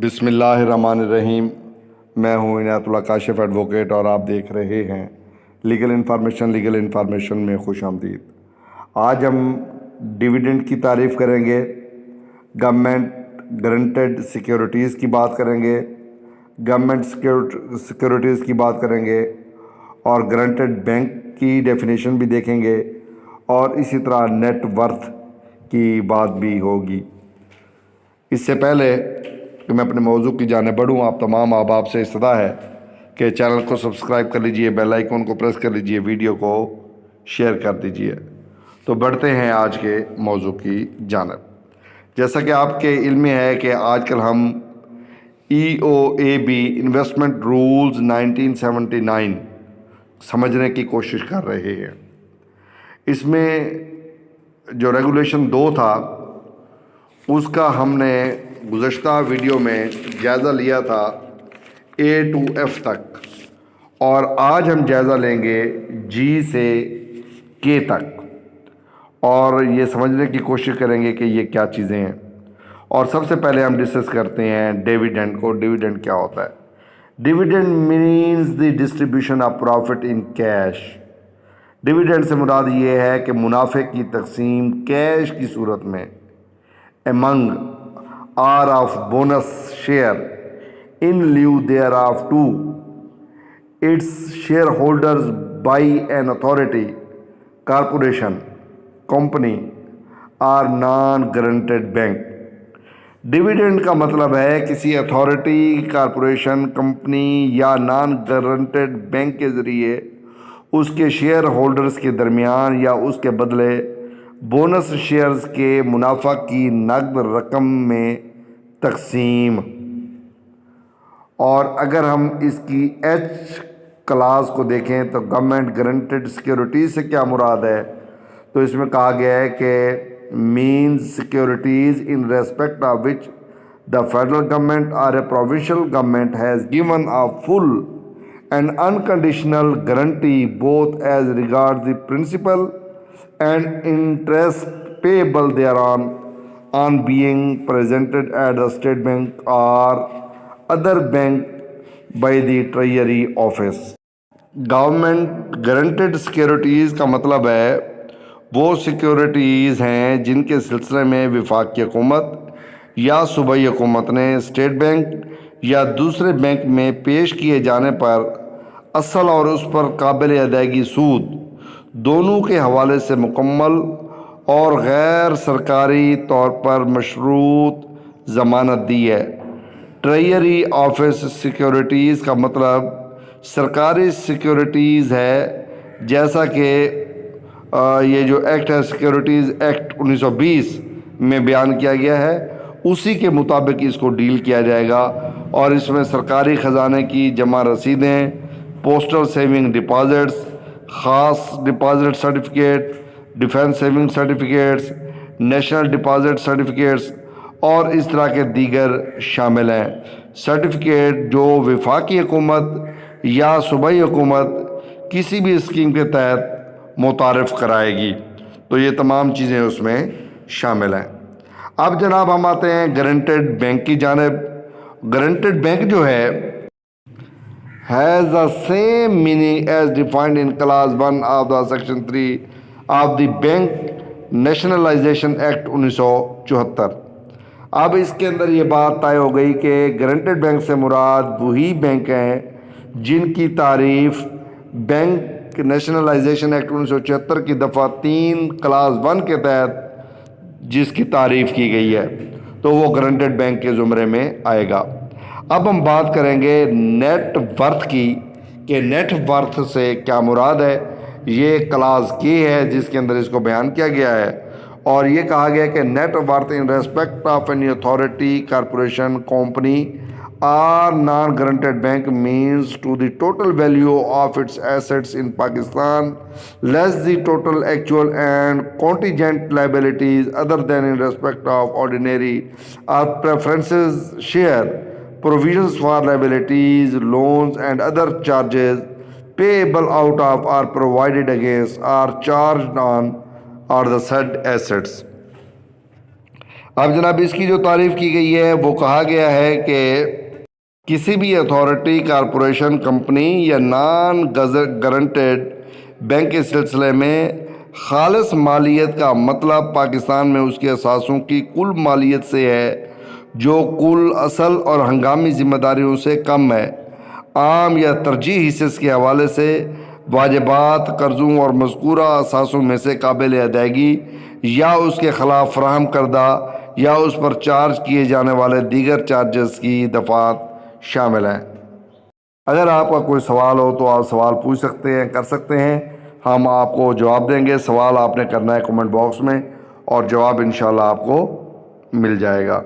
بسم اللہ الرحمن الرحیم۔ میں ہوں عنایت اللہ کاشف ایڈوکیٹ اور آپ دیکھ رہے ہیں لیگل انفارمیشن میں خوش آمدید۔ آج ہم ڈیویڈنڈ کی تعریف کریں گے، گورنمنٹ گارنٹیڈ سیکیورٹیز کی بات کریں گے، گورنمنٹ سیکیورٹیز کی بات کریں گے اور گارنٹیڈ بینک کی ڈیفینیشن بھی دیکھیں گے اور اسی طرح نیٹ ورتھ کی بات بھی ہوگی۔ اس سے پہلے کہ میں اپنے موضوع کی جانب بڑھوں، آپ تمام احباب سے استدعا ہے کہ چینل کو سبسکرائب کر لیجئے، بیل آئیکن کو پریس کر لیجئے، ویڈیو کو شیئر کر دیجئے۔ تو بڑھتے ہیں آج کے موضوع کی جانب۔ جیسا کہ آپ کے علم میں ہے کہ آج کل ہم EObi انویسٹمنٹ رولز 1979 سمجھنے کی کوشش کر رہے ہیں۔ اس میں جو ریگولیشن 2 تھا اس کا ہم نے گزشتہ ویڈیو میں جائزہ لیا تھا A to F تک، اور آج ہم جائزہ لیں گے G سے K تک اور یہ سمجھنے کی کوشش کریں گے کہ یہ کیا چیزیں ہیں۔ اور سب سے پہلے ہم ڈسکس کرتے ہیں ڈیویڈنڈ کو۔ ڈیویڈنڈ کیا ہوتا ہے؟ Dividend means the distribution of profit in cash. Dividend سے مراد یہ ہے کہ منافع کی تقسیم کیش کی صورت میں among are of bonus share in lieu thereof to its shareholders by an authority, corporation, company or non-guaranteed bank۔ Dividend کا مطلب ہے کسی اتھارٹی، کارپوریشن، کمپنی یا نان گارنٹیڈ بینک کے ذریعے اس کے شیئر ہولڈرز کے درمیان یا اس کے بدلے بونس شیئرز کے منافع کی نقد رقم میں تقسیم۔ اور اگر ہم اس کی H کلاس کو دیکھیں تو گورنمنٹ گارنٹیڈ سیکیورٹیز سے کیا مراد ہے؟ تو اس میں کہا گیا ہے کہ means securities in respect of which the federal government or a provincial government has given a full and unconditional guarantee both as regards the principal and interest payable thereon on being presented at the state bank or other bank by the treasury office۔ Government guaranteed securities کا مطلب ہے وہ securities ہیں جن کے سلسلے میں وفاقی حکومت یا صوبائی حکومت نے اسٹیٹ بینک یا دوسرے بینک میں پیش کیے جانے پر اصل اور اس پر قابل ادائیگی سود دونوں کے حوالے سے مکمل اور غیر سرکاری طور پر مشروط ضمانت دی ہے۔ ٹریجری آفس سیکیورٹیز کا مطلب سرکاری سیکیورٹیز ہے، جیسا کہ یہ جو ایکٹ ہے سیکیورٹیز ایکٹ 1920 میں بیان کیا گیا ہے، اسی کے مطابق اس کو ڈیل کیا جائے گا۔ اور اس میں سرکاری خزانے کی جمع رسیدیں، پوسٹل سیونگ ڈپازٹس، خاص deposit certificate, defence saving certificates, national deposit certificates اور اس طرح کے دیگر شامل ہیں۔ سرٹیفکیٹ جو وفاقی حکومت یا صوبائی حکومت کسی بھی اسکیم کے تحت متعارف کرائے گی، تو یہ تمام چیزیں اس میں شامل ہیں۔ اب جناب ہم آتے ہیں گارنٹیڈ بینک کی جانب۔ گارنٹیڈ بینک جو ہے has the same meaning as defined in clause 1 of the section 3 of the Bank Nationalization Act 1974۔ اب اس کے اندر یہ بات طے ہو گئی کہ گارنٹیڈ بینک سے مراد وہی بینک ہیں جن کی تعریف بینک نیشنلائزیشن ایکٹ 1974 کی دفعہ 3 کلاس 1 کے تحت جس کی تعریف کی گئی ہے، تو وہ گارنٹیڈ بینک کے زمرے میں آئے گا۔ اب ہم بات کریں گے نیٹ ورتھ کی کہ نیٹ ورتھ سے کیا مراد ہے۔ یہ کلاس کی ہے جس کے اندر اس کو بیان کیا گیا ہے، اور یہ کہا گیا کہ net worth in respect of any authority, corporation, company اور non guaranteed bank means to the total value of its assets in Pakistan less the total actual and contingent liabilities other than in respect of ordinary or preferences share, provisions for liabilities, loans and other charges payable out of or provided against or charged on or the said assets۔ اب جناب اس کی جو تعریف کی گئی ہے وہ کہا گیا ہے کہ کسی بھی اتھارٹی، کارپوریشن، کمپنی یا نان گارنٹیڈ بینک کے سلسلے میں خالص مالیت کا مطلب پاکستان میں اس کے اثاثوں کی کل مالیت سے ہے جو کل اصل اور ہنگامی ذمہ داریوں سے کم ہے۔ عام یا ترجیحی حصص کے حوالے سے واجبات، قرضوں اور مذکورہ اثاثوں میں سے قابل ادائیگی یا اس کے خلاف فراہم کردہ یا اس پر چارج کیے جانے والے دیگر چارجز کی دفعات شامل ہیں۔ اگر آپ کا کوئی سوال ہو تو آپ سوال پوچھ سکتے ہیں، کر سکتے ہیں، ہم آپ کو جواب دیں گے۔ سوال آپ نے کرنا ہے کمنٹ باکس میں اور جواب انشاءاللہ آپ کو مل جائے گا۔